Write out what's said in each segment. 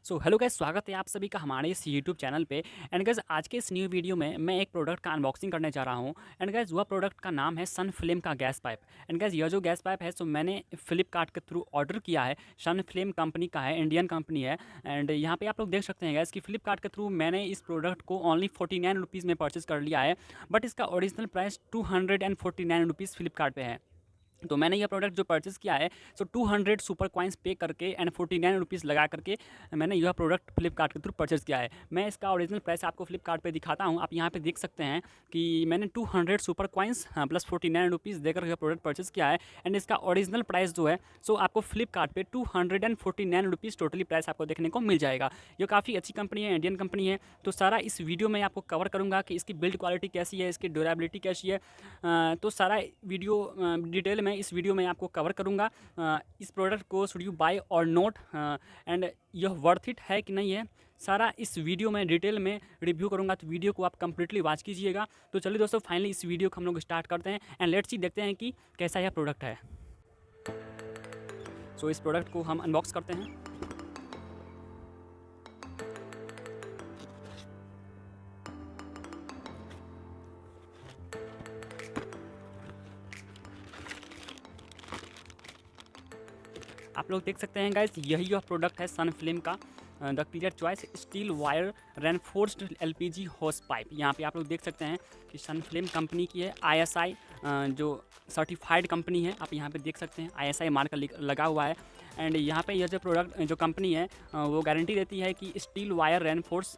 Hello guys, स्वागत है आप सभी का हमारे इस यूट्यूब चैनल पे। एंड गाइस, आज के इस न्यू वीडियो में मैं एक प्रोडक्ट का अनबॉक्सिंग करने जा रहा हूँ। एंड गाइस, वह प्रोडक्ट का नाम है सन फ्लेम का गैस पाइप। एंड गाइस, यह जो गैस पाइप है सो मैंने फ्लिपकार्ट के थ्रू ऑर्डर किया है। सन फ्लेम कंपनी का है, इंडियन कंपनी है। एंड यहाँ पे आप लोग देख सकते हैं गाइस कि फ्लिपकार्ट के थ्रू मैंने इस प्रोडक्ट को ओनली 49 रुपीज़ में परचेज़ कर लिया है। बट इसका ओरिजिनल प्राइस 249 रुपीज़ फ्लिपकार्ट पे है। तो मैंने यह प्रोडक्ट जो परचेज़ किया है सो 200 सुपर कॉइन्स पे करके एंड 49 रुपीज़ लगा करके मैंने यह प्रोडक्ट फ्लिपकार्ट के थ्रू परचेज़ किया है। मैं इसका ओरिजिनल प्राइस आपको फ्लिपकार्ट पे दिखाता हूँ। आप यहाँ पे देख सकते हैं कि मैंने 200 सुपर कॉइन्स प्लस 49 रुपीज़ देकर यह प्रोडक्ट परचेज़ किया है। एंड इसका ओरिजिनल प्राइस जो है सो आपको फ्लिपकार्ट पे 249 रुपीज़ टोटली प्राइस आपको देखने को मिल जाएगा। ये काफ़ी अच्छी कंपनी है, इंडियन कंपनी है। तो सारा इस वीडियो में आपको कवर करूँगा कि इसकी बिल्ड क्वालिटी कैसी है, इसकी ड्यूरेबिलिटी कैसी है। तो सारा वीडियो डिटेल में इस वीडियो में आपको कवर करूँगा। इस प्रोडक्ट को शुड यू बाय और नॉट, एंड यह वर्थ इट है कि नहीं है, सारा इस वीडियो में डिटेल में रिव्यू करूँगा। तो वीडियो को आप कंप्लीटली वॉच कीजिएगा। तो चलिए दोस्तों, फाइनली इस वीडियो को हम लोग स्टार्ट करते हैं एंड लेट्स सी, देखते हैं कि कैसा यह प्रोडक्ट है। सो इस प्रोडक्ट को हम अनबॉक्स करते हैं। आप लोग देख सकते हैं गाइस, यही वह प्रोडक्ट है सन फ्लेम का the clear choice steel wire reinforced LPG होस पाइप। यहाँ पे आप लोग देख सकते हैं कि सन फ्लेम कंपनी की है, आईएसआई जो सर्टिफाइड कंपनी है। आप यहाँ पे देख सकते हैं आईएसआई मार्क लगा हुआ है। एंड यहाँ पे यह जो प्रोडक्ट जो कंपनी है वो गारंटी देती है कि स्टील वायर रेनफोर्स,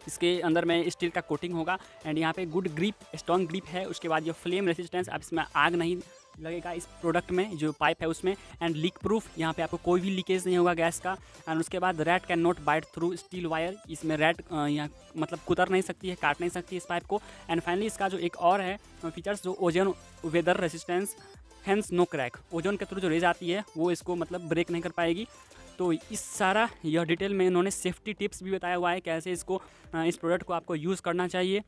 इसके अंदर में स्टील का कोटिंग होगा। एंड यहाँ पे गुड ग्रिप, स्ट्रॉन्ग ग्रिप है। उसके बाद ये फ्लेम रेसिस्टेंस, अब इसमें आग नहीं लगेगा इस प्रोडक्ट में, जो पाइप है उसमें। एंड लीक प्रूफ, यहाँ पे आपको कोई भी लीकेज नहीं होगा गैस का। एंड उसके बाद rat cannot bite through steel wire, इसमें रैट यहाँ मतलब कुतर नहीं सकती है, काट नहीं सकती इस पाइप को। एंड फाइनली इसका जो एक और है फीचर्स, जो ozone weather resistance, hence no crack, ozone के थ्रू जो रेज आती है वो इसको मतलब ब्रेक नहीं कर पाएगी। तो इस सारा यह डिटेल में इन्होंने सेफ्टी टिप्स भी बताया हुआ है, कैसे इसको इस प्रोडक्ट को आपको यूज़ करना चाहिए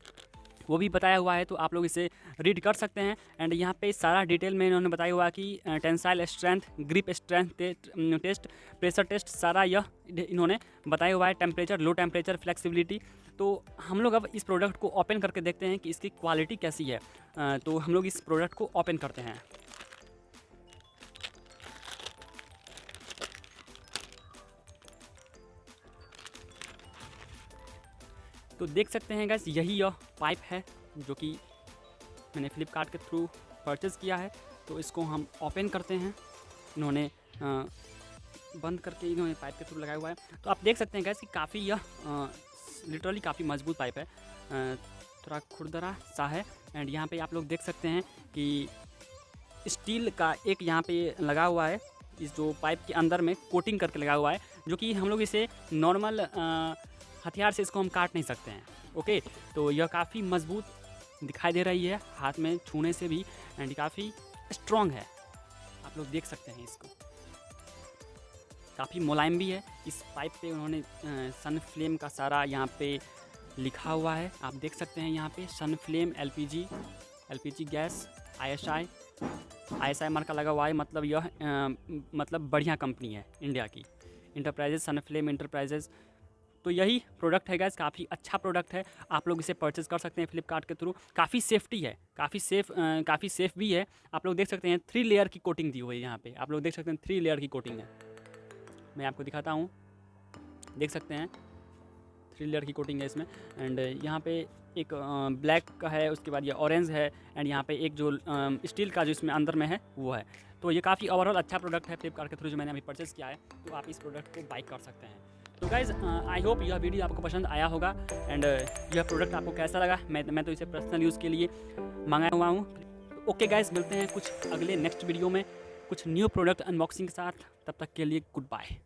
वो भी बताया हुआ है। तो आप लोग इसे रीड कर सकते हैं। एंड यहाँ पे सारा डिटेल में इन्होंने बताया हुआ है कि tensile strength, grip strength test, pressure test, सारा यह इन्होंने बताया हुआ है। Temperature, low temperature, flexibility. तो हम लोग अब इस प्रोडक्ट को ओपन करके देखते हैं कि इसकी क्वालिटी कैसी है। तो हम लोग इस प्रोडक्ट को ओपन करते हैं। तो देख सकते हैं गाइस, यही यह पाइप है जो कि मैंने फ्लिपकार्ट के थ्रू परचेज़ किया है। तो इसको हम ओपन करते हैं। इन्होंने बंद करके इन्होंने पाइप के थ्रू लगाया हुआ है। तो आप देख सकते हैं गाइस कि काफ़ी यह लिटरली काफ़ी मजबूत पाइप है, थोड़ा खुरदरा सा है। एंड यहाँ पे आप लोग देख सकते हैं कि स्टील का एक यहाँ पे लगा हुआ है, इस जो पाइप के अंदर में कोटिंग करके लगा हुआ है, जो कि हम लोग इसे नॉर्मल हथियार से इसको हम काट नहीं सकते हैं। ओके, तो यह काफ़ी मजबूत दिखाई दे रही है हाथ में छूने से भी। एंड काफ़ी स्ट्रॉन्ग है, आप लोग देख सकते हैं इसको, काफ़ी मुलायम भी है। इस पाइप पे उन्होंने सन फ्लेम का सारा यहाँ पे लिखा हुआ है, आप देख सकते हैं। यहाँ पे सन फ्लेम एलपीजी गैस, आईएसआई मार्का लगा हुआ है। मतलब यह मतलब बढ़िया कंपनी है इंडिया की, इंटरप्राइजेज, सन फ्लेम इंटरप्राइजेज। तो यही प्रोडक्ट है गाइस, काफ़ी अच्छा प्रोडक्ट है। आप लोग इसे परचेज़ कर सकते हैं फ्लिपकार्ट के थ्रू। काफ़ी सेफ्टी है, काफ़ी सेफ़ भी है। आप लोग देख सकते हैं 3 लेयर की कोटिंग दी हुई है यहाँ पे। आप लोग देख सकते हैं 3 लेयर की कोटिंग है। मैं आपको दिखाता हूँ, देख सकते हैं 3 लेयर की कोटिंग है इसमें। एंड यहाँ पे एक ब्लैक का है, उसके बाद ये ऑरेंज है। एंड यहाँ पे एक जो स्टील का जो इसमें अंदर में है वो है। तो ये काफ़ी ओवरऑल अच्छा प्रोडक्ट है फ्लिपकार्ट के थ्रू जो मैंने अभी परचेज़ किया है। तो आप इस प्रोडक्ट को बाई कर सकते हैं। तो गाइज़, आई होप यह वीडियो आपको पसंद आया होगा। एंड यह प्रोडक्ट आपको कैसा लगा, मैं तो इसे पर्सनल यूज़ के लिए मंगाया हुआ हूँ। ओके गाइज़, मिलते हैं कुछ अगले नेक्स्ट वीडियो में कुछ न्यू प्रोडक्ट अनबॉक्सिंग के साथ। तब तक के लिए गुड बाय।